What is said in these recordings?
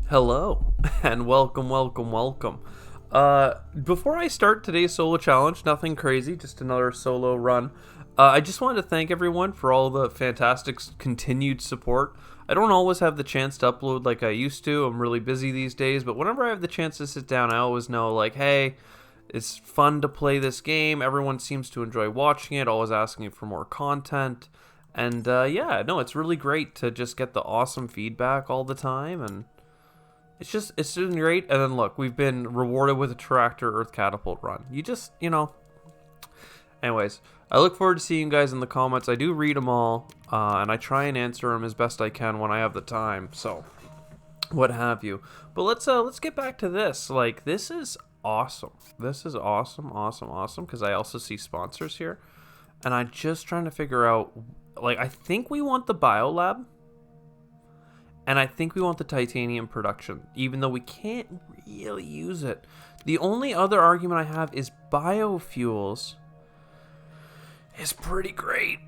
Hello, and welcome. Before I start today's solo challenge, nothing crazy, just another solo run. I just wanted to thank everyone for all the fantastic continued support. I don't always have the chance to upload like I used to. I'm really busy these days, but whenever I have the chance to sit down, I always know, like, hey, it's fun to play this game. Everyone seems to enjoy watching it, always asking for more content. And yeah, no, it's really great to just get the awesome feedback all the time, and it's been great. And then look, we've been rewarded with a tractor Earth Catapult run. Anyways, I look forward to seeing you guys in the comments. I do read them all, and I try and answer them as best I can when I have the time. So, what have you? But let's get back to this. Like, this is awesome. This is awesome. Because I also see sponsors here, and I'm just trying to figure out. Like, I think we want the Biolab. And I think we want the titanium production, even though we can't really use it. The only other argument I have is biofuels is pretty great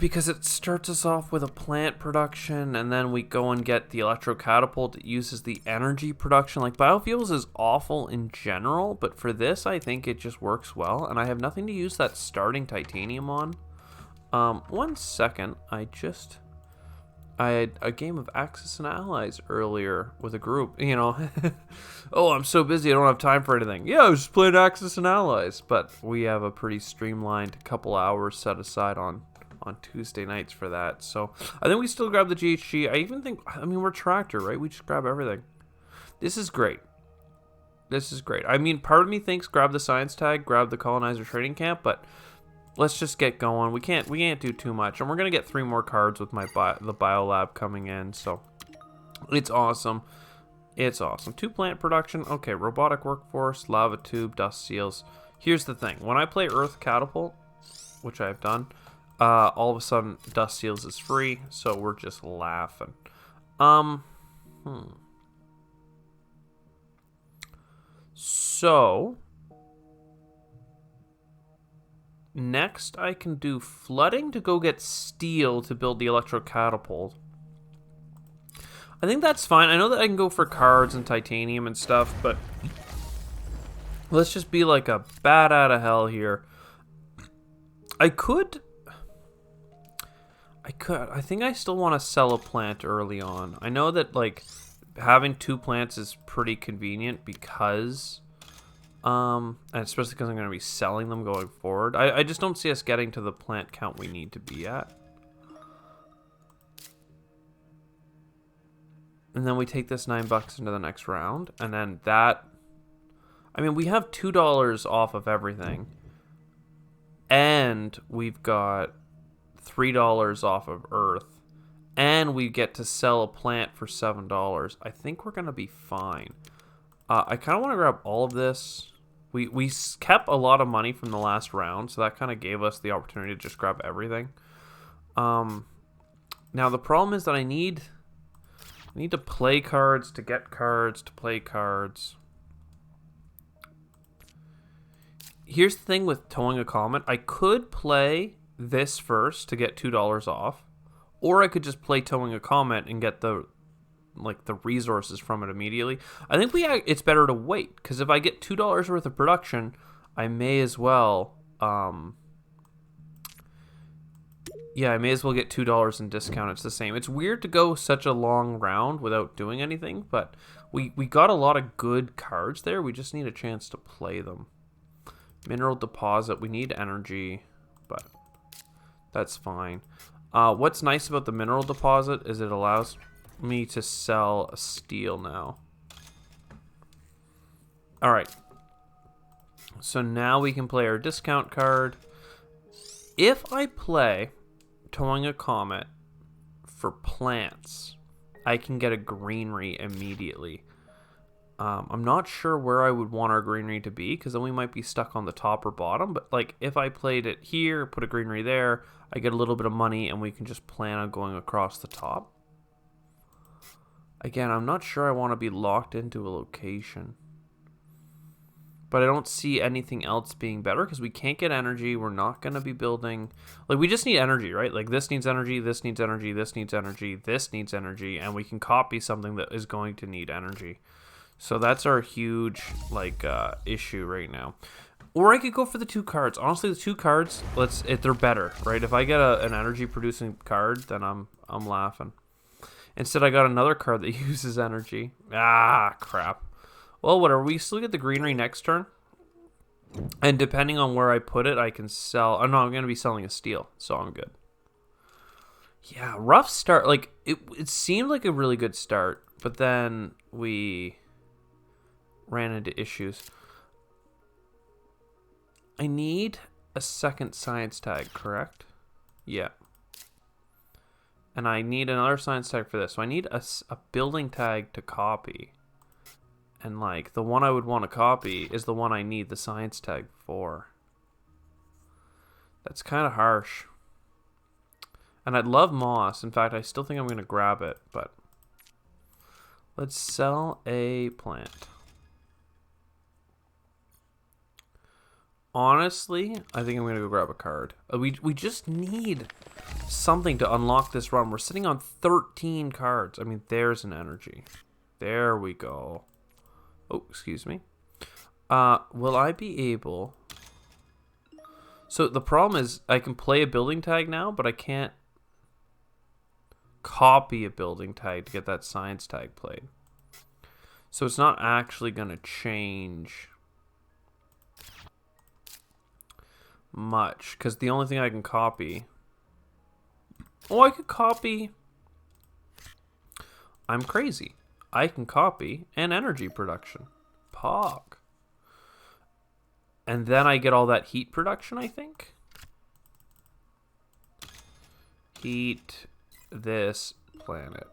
because it starts us off with a plant production, and then we go and get the electrocatapult that uses the energy production. Like, biofuels is awful in general, but for this, I think it just works well, and I have nothing to use that starting titanium on. 1 second, I had a game of Axis and Allies earlier with a group, Oh, I'm so busy, I don't have time for anything. Yeah, I was just playing Axis and Allies. But we have a pretty streamlined couple hours set aside on Tuesday nights for that. So I think we still grab the GHG. We're Tractor, right? We just grab everything. This is great. I mean, part of me thinks grab the science tag, grab the colonizer training camp, but let's just get going. We can't do too much, and we're gonna get 3 more cards with the Biolab coming in. So it's awesome. 2 plant production. Okay, robotic workforce, lava tube, dust seals. Here's the thing: when I play Earth Catapult, which I've done, all of a sudden dust seals is free. So we're just laughing. So next, I can do flooding to go get steel to build the electrocatapult. I think that's fine. I know that I can go for cards and titanium and stuff, but let's just be like a bat out of hell here. I think I still want to sell a plant early on. I know that, like, having 2 plants is pretty convenient because and especially because I'm going to be selling them going forward. I just don't see us getting to the plant count we need to be at. And then we take this $9 into the next round. And then that... I mean, we have $2 off of everything. And we've got $3 off of Earth. And we get to sell a plant for $7. I think we're going to be fine. I kind of want to grab all of this. We kept a lot of money from the last round, so that kind of gave us the opportunity to just grab everything. Now the problem is that I need to play cards to get cards to play cards. Here's the thing with towing a comet. I could play this first to get $2 off, or I could just play towing a comet and get the resources from it immediately. I think it's better to wait, because if I get $2 worth of production, I may as well I may as well get $2 in discount. It's the same. It's weird to go such a long round without doing anything, but we got a lot of good cards there. We just need a chance to play them. Mineral deposit, we need energy, but that's fine. What's nice about the mineral deposit is it allows me to sell a steel now. Alright. So now we can play our discount card. If I play towing a comet for plants, I can get a greenery immediately. I'm not sure where I would want our greenery to be, because then we might be stuck on the top or bottom. But like, if I played it here, put a greenery there, I get a little bit of money, and we can just plan on going across the top. Again, I'm not sure I want to be locked into a location. But I don't see anything else being better because we can't get energy. We're not going to be building... Like, we just need energy, right? Like, this needs energy, this needs energy, this needs energy, this needs energy, and we can copy something that is going to need energy. So that's our huge, like, issue right now. Or I could go for the 2 cards. Honestly, the 2 cards, they're better, right? If I get an energy-producing card, then I'm laughing. Instead, I got another card that uses energy. Ah, crap. Well, whatever. We still get the greenery next turn. And depending on where I put it, I can sell... Oh, no, I'm going to be selling a steel, so I'm good. Yeah, rough start. Like, it seemed like a really good start, but then we ran into issues. I need a second science tag, correct? Yeah. And I need another science tag for this. So I need a building tag to copy. And, like, the one I would want to copy is the one I need the science tag for. That's kind of harsh. And I'd love moss. In fact, I still think I'm going to grab it, but... Let's sell a plant. Honestly, I think I'm going to go grab a card. We just need something to unlock this run. We're sitting on 13 cards. I mean, there's an energy. There we go. Oh, excuse me. Will I be able... So the problem is I can play a building tag now, but I can't copy a building tag to get that science tag played. So it's not actually going to change much, because the only thing I can copy... Oh, I could copy... I'm crazy. I can copy an energy production. Pog. And then I get all that heat production, I think. Heat this planet.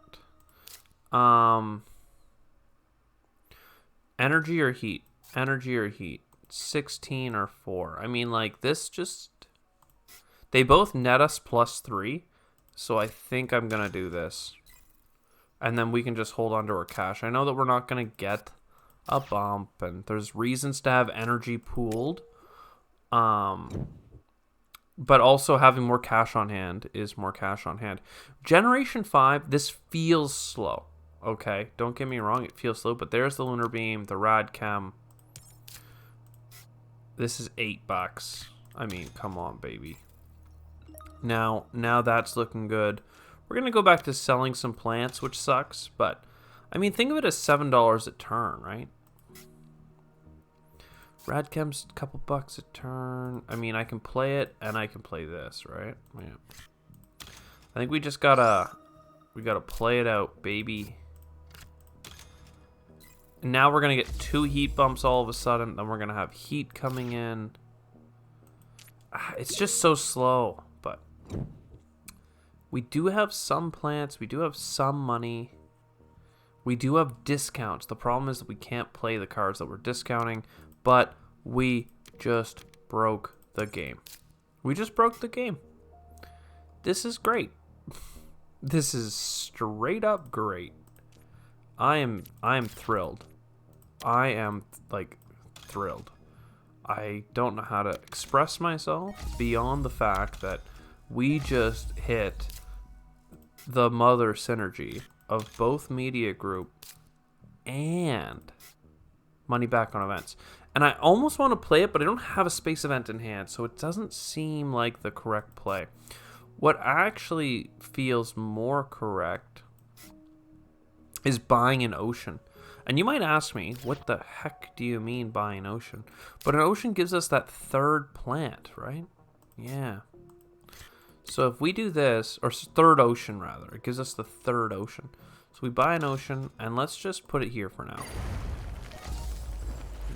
Energy or heat? Energy or heat? 16 or 4. I mean, like, this just... They both net us +3. So I think I'm going to do this. And then we can just hold on to our cash. I know that we're not going to get a bump, and there's reasons to have energy pooled. But also having more cash on hand is more cash on hand. Generation 5, this feels slow. Okay, don't get me wrong, it feels slow, but there's the Lunar Beam, the Radchem. This is $8. I mean, come on, baby. Now that's looking good. We're going to go back to selling some plants, which sucks, but I mean, think of it as $7 a turn, right? Radchem's a couple bucks a turn. I mean, I can play it and I can play this, right? Yeah. I think we just gotta play it out, baby. And now we're gonna get 2 heat bumps all of a sudden. Then we're gonna have heat coming in. It's just so slow, but we do have some plants. We do have some money. We do have discounts. The problem is that we can't play the cards that we're discounting, but we just broke the game. We just broke the game. This is great. This is straight up great. I am thrilled. I am, like, thrilled. I don't know how to express myself beyond the fact that we just hit the mother synergy of both Media Group and money back on events. And I almost want to play it, but I don't have a space event in hand, so it doesn't seem like the correct play. What actually feels more correct is buying an ocean. And you might ask me, what the heck do you mean buying an ocean? But an ocean gives us that 3rd plant, right? Yeah. So if we do this, or 3rd ocean rather, it gives us the 3rd ocean. So we buy an ocean, and let's just put it here for now.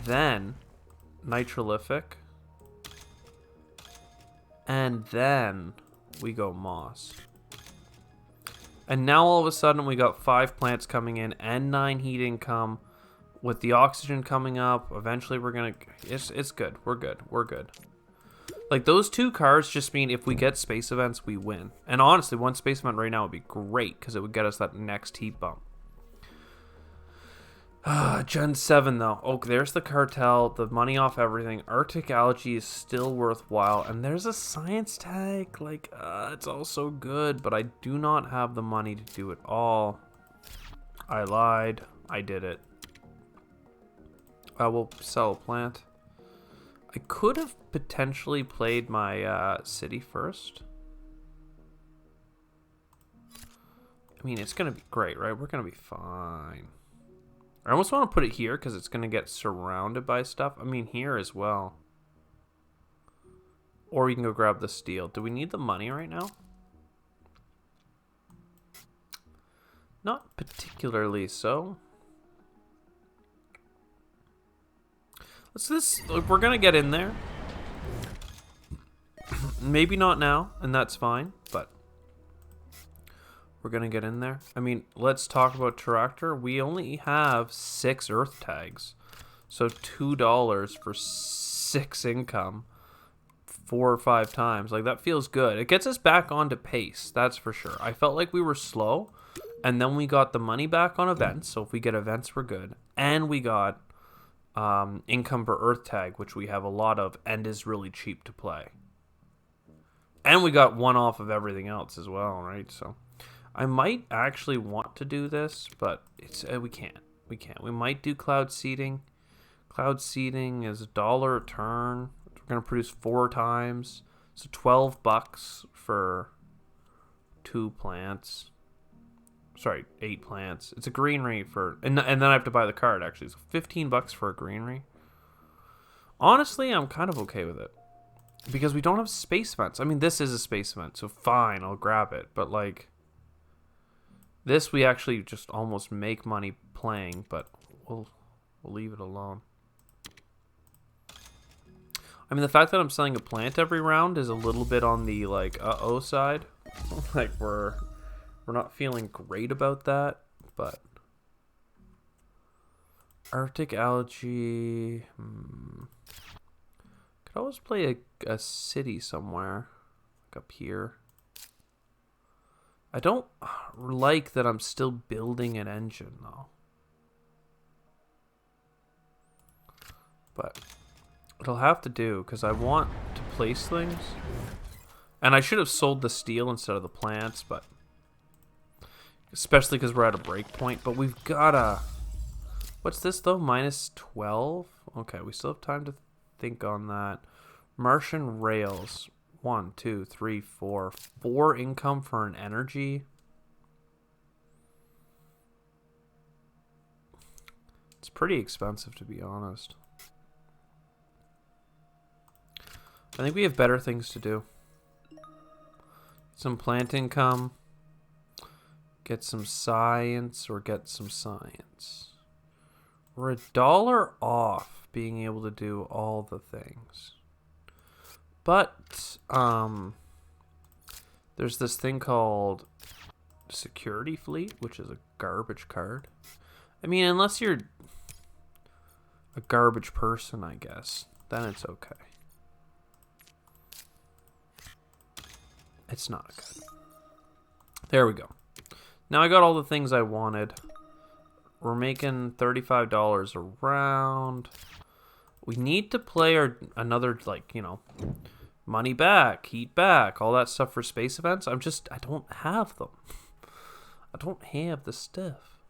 Then, nitrolific. And then we go moss. And now all of a sudden we got 5 plants coming in and 9 heat income. With the oxygen coming up, eventually we're gonna... It's good. We're good. We're good. Like, those 2 cards just mean if we get space events, we win. And honestly, 1 space event right now would be great, because it would get us that next heat bump. Gen 7 though. Oh, there's the cartel, the money off everything. Arctic algae is still worthwhile. And there's a science tag. Like, it's all so good, but I do not have the money to do it all. I lied. I did it. I will sell a plant. I could have potentially played my city first. I mean, it's going to be great, right? We're going to be fine. I almost want to put it here because it's going to get surrounded by stuff. I mean, here as well. Or we can go grab the steel. Do we need the money right now? Not particularly so. We're going to get in there. Maybe not now, and that's fine, but we're going to get in there. I mean, let's talk about Tractor. We only have 6 earth tags. So $2 for 6 income 4 or 5 times. Like, that feels good. It gets us back onto pace, that's for sure. I felt like we were slow, and then we got the money back on events. So if we get events, we're good. And we got income per earth tag, which we have a lot of and is really cheap to play. And we got 1 off of everything else as well, right? So I might actually want to do this, but it's we can't. We might do cloud seeding. Cloud seeding is $1 a turn. We're going to produce 4 times. So $12 for 2 plants. Sorry, 8 plants. It's a greenery for... And then I have to buy the card, actually. So $15 for a greenery. Honestly, I'm kind of okay with it. Because we don't have space events. I mean, this is a space event, so fine, I'll grab it. But, like... This, we actually just almost make money playing, but we'll leave it alone. I mean, the fact that I'm selling a plant every round is a little bit on the, like, uh-oh side. Like, we're not feeling great about that, but... Arctic algae... Could always play a city somewhere. Like up here. I don't like that I'm still building an engine, though. But it'll have to do, because I want to place things. And I should have sold the steel instead of the plants, but... Especially because we're at a break point. But we've got a... What's this, though? Minus 12? Okay, we still have time to think on that. Martian rails. 1, 2, 3, 4. 4 income for an energy. It's pretty expensive, to be honest. I think we have better things to do. Some plant income. Get some science or get some science. We're $1 off being able to do all the things. But there's this thing called Security Fleet, which is a garbage card. I mean, unless you're a garbage person, I guess, then it's okay. It's not good. There we go. Now I got all the things I wanted. We're making $35 a round. We need to play another, like, you know, money back, heat back, all that stuff for space events. I don't have them. I don't have the stuff.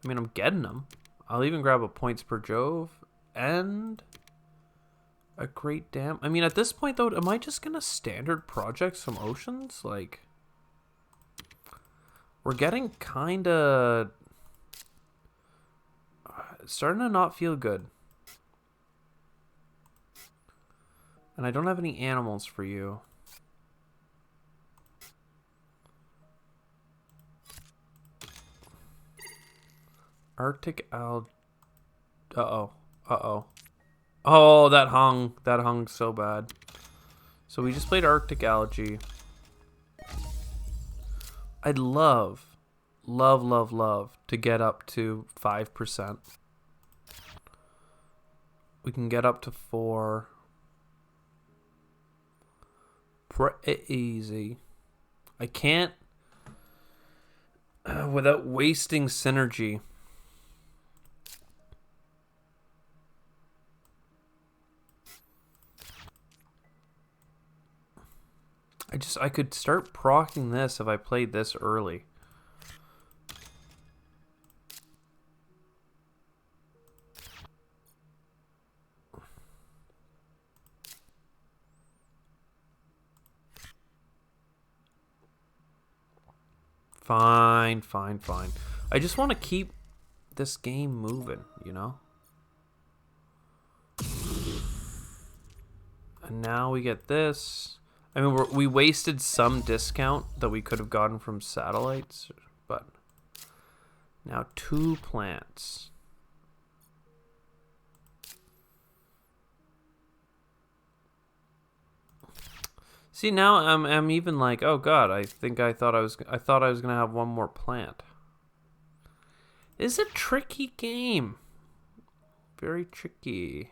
I mean, I'm getting them. I'll even grab a points per Jove and a great dam. I mean, at this point, though, am I just going to standard project some oceans? Like, we're getting kind of... starting to not feel good. And I don't have any animals for you. Arctic algae. Uh-oh. Uh-oh. Oh, that hung. That hung so bad. So we just played Arctic algae. I'd love to get up to 5%. We can get up to 4. Pretty easy. I can't without wasting synergy. I could start proccing this if I played this early. Fine, fine, fine. I just want to keep this game moving, you know? And now we get this. I mean, we wasted some discount that we could have gotten from satellites, but now 2 plants. See, now I'm even like, oh god, I thought I was gonna have 1 more plant. It's a tricky game. Very tricky.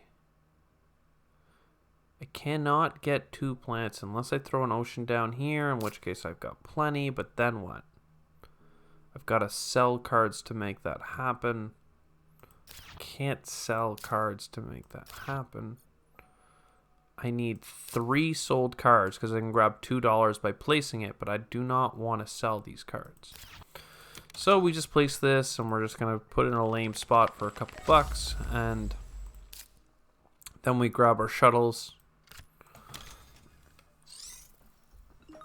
I cannot get 2 plants unless I throw an ocean down here, in which case I've got plenty, but then what? I've got to sell cards to make that happen. Can't sell cards to make that happen. I need 3 sold cards because I can grab $2 by placing it, but I do not want to sell these cards. So we just place this, and we're just going to put it in a lame spot for a couple bucks, and then we grab our shuttles.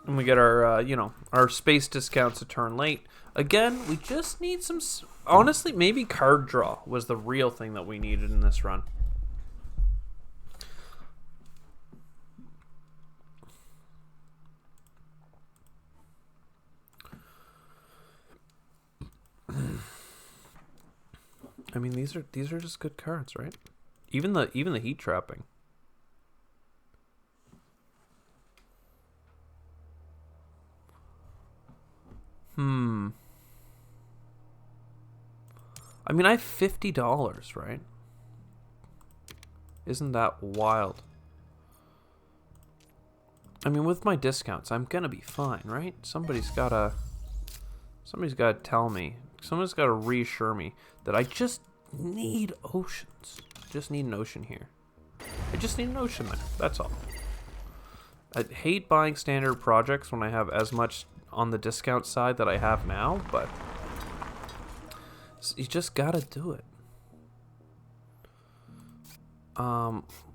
And we get our, you know, our space discounts a turn late. Again, we just need some... Honestly, maybe card draw was the real thing that we needed in this run. I mean, these are just good cards, right? Even the heat trapping. I mean, I have $50, right? Isn't that wild? I mean, with my discounts, I'm gonna be fine, right? Somebody's gotta tell me. Someone's gotta reassure me that I just need oceans. Just need an ocean here. I just need an ocean there. That's all. I hate buying standard projects when I have as much on the discount side that I have now, but you just gotta do it.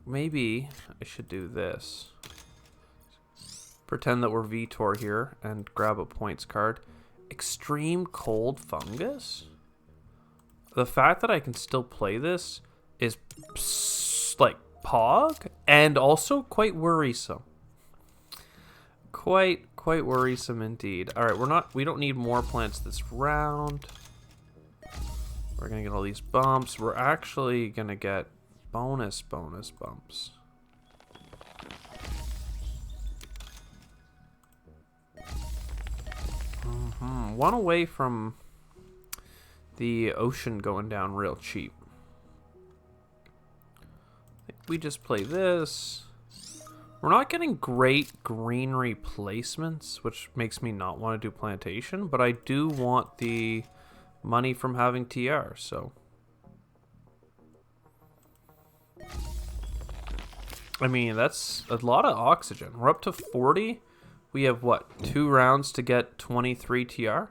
Maybe I should do this. Pretend that we're Vitor here and grab a points card. Extreme Cold Fungus? The fact that I can still play this is like pog and also quite worrisome. Quite worrisome indeed. All right, we don't need more plants this round. We're gonna get all these bumps. We're actually gonna get bonus bumps. One away from the ocean going down real cheap. I think we just play this. We're not getting great green replacements, which makes me not want to do plantation, but I do want the money from having TR, so. I mean, that's a lot of oxygen. We're up to 40. We have, what, 2 rounds to get 23 TR?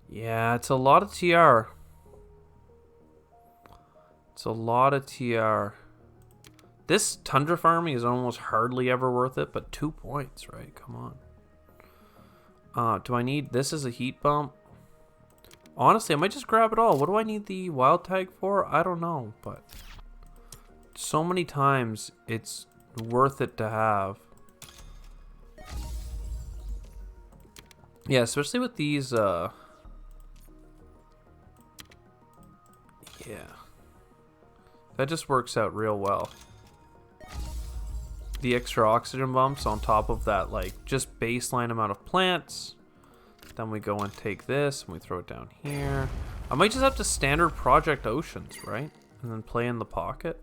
Yeah, it's a lot of TR. It's a lot of TR. This Tundra farming is almost hardly ever worth it, but 2 points, right? Come on. Do I need... This as a heat bump? Honestly, I might just grab it all. What do I need the wild tag for? I don't know, but... So many times, it's worth it to have. Yeah, especially with these, yeah. That just works out real well. The extra oxygen bumps on top of that, like, just baseline amount of plants. Then we go and take this, and we throw it down here. I might just have to standard project oceans, right? And then play in the pocket.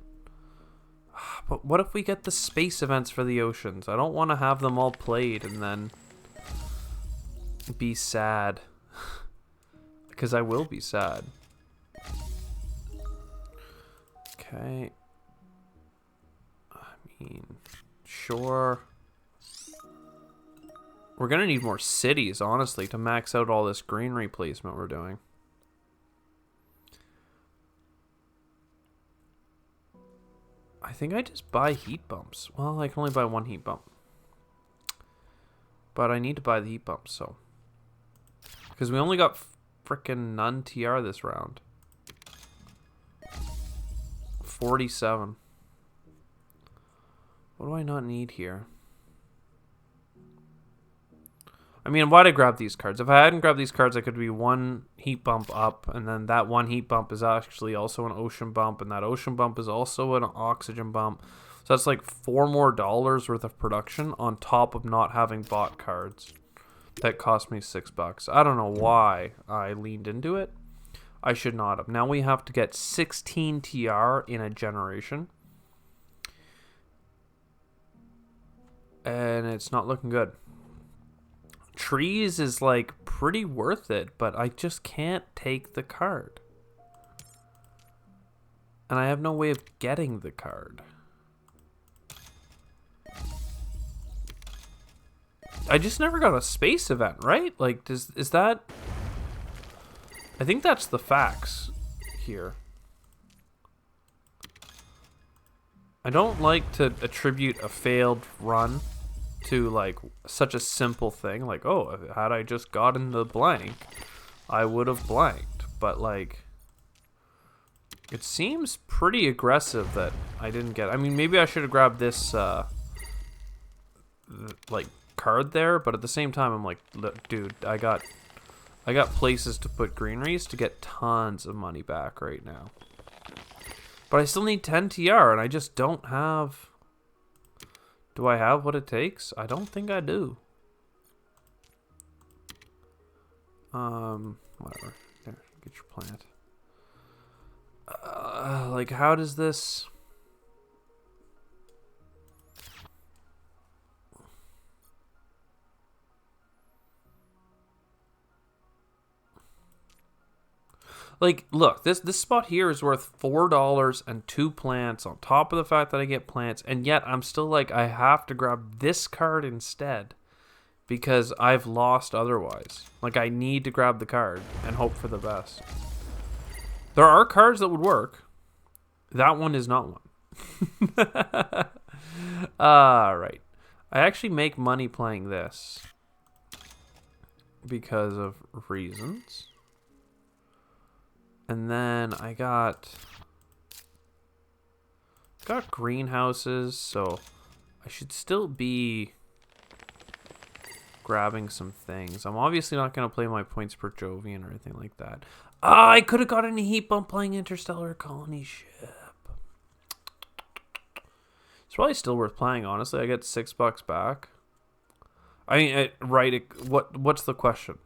But what if we get the space events for the oceans? I don't want to have them all played and then be sad. Because I will be sad. Okay. I mean, sure. We're going to need more cities, honestly, to max out all this greenery placement we're doing. I think I just buy heat bumps. Well, I can only buy one heat bump. But I need to buy the heat bumps, so. Because we only got frickin' none TR this round. 47. What do I not need here? I mean, why'd I grab these cards? If I hadn't grabbed these cards, I could be one heat bump up, and then that one heat bump is actually also an ocean bump, and that ocean bump is also an oxygen bump. So that's like $4 more worth of production on top of not having bought cards. That cost me $6. I don't know why I leaned into it. I should not have. Now we have to get 16 TR in a generation. And it's not looking good. Trees is like pretty worth it, but I just can't take the card. And I have no way of getting the card. I just never got a space event, right? Like, is that... I think that's the facts here. I don't like to attribute a failed run to like such a simple thing, like, oh, had I just gotten the blank, I would have blanked. But like, it seems pretty aggressive that I didn't get. I mean, maybe I should have grabbed this like card there, but at the same time, I'm like, look, dude, I got places to put greeneries to get tons of money back right now. But I still need 10 TR, and I just don't have... Do I have what it takes? I don't think I do. Whatever. There, get your plant. Like, how does this... Like, look, this spot here is worth $4 and 2 plants on top of the fact that I get plants, and yet I'm still like, I have to grab this card instead because I've lost otherwise. Like, I need to grab the card and hope for the best. There are cards that would work. That one is not one. Alright. I actually make money playing this because of reasons. And then I got greenhouses, so I should still be grabbing some things. I'm obviously not going to play my points per Jovian or anything like that. I could have gotten a heat bump playing Interstellar Colony Ship. It's probably still worth playing, honestly. I get $6 back. I mean, what's the question?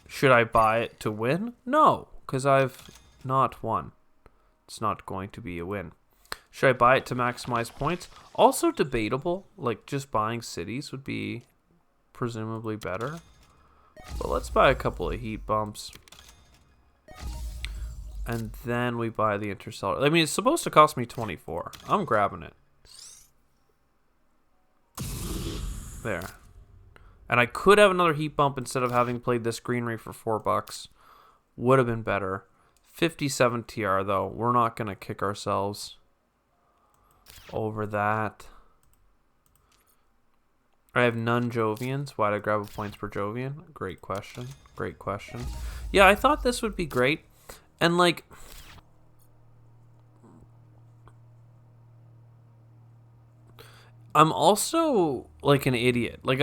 Should I buy it to win? No. Because I've not won. It's not going to be a win. Should I buy it to maximize points? Also debatable. Like, just buying cities would be presumably better. But let's buy a couple of heat bumps. And then we buy the Interstellar. I mean, it's supposed to cost me 24. I'm grabbing it. There. And I could have another heat bump instead of having played this greenery for $4. Would have been better. 57 TR though. We're not going to kick ourselves over that. I have none Jovians. Why'd I grab a points per Jovian? Great question. Great question. Yeah, I thought this would be great. And like... I'm also like an idiot. Like...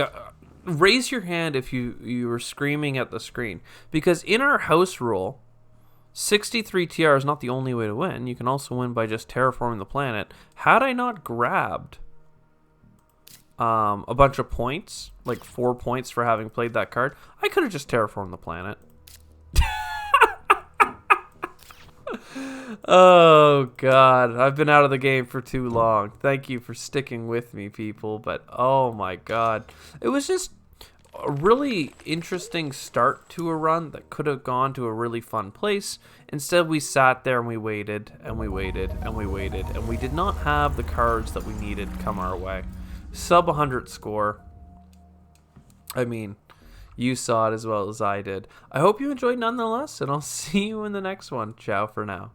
raise your hand if you were screaming at the screen. Because in our house rule, 63 TR is not the only way to win. You can also win by just terraforming the planet. Had I not grabbed a bunch of points, like 4 points for having played that card, I could have just terraformed the planet. Oh, God. I've been out of the game for too long. Thank you for sticking with me, people. But, oh, my God. It was just a really interesting start to a run that could have gone to a really fun place. Instead, we sat there and we waited, and we waited, and we waited. And we did not have the cards that we needed come our way. Sub 100 score. I mean, you saw it as well as I did. I hope you enjoyed nonetheless, and I'll see you in the next one. Ciao for now.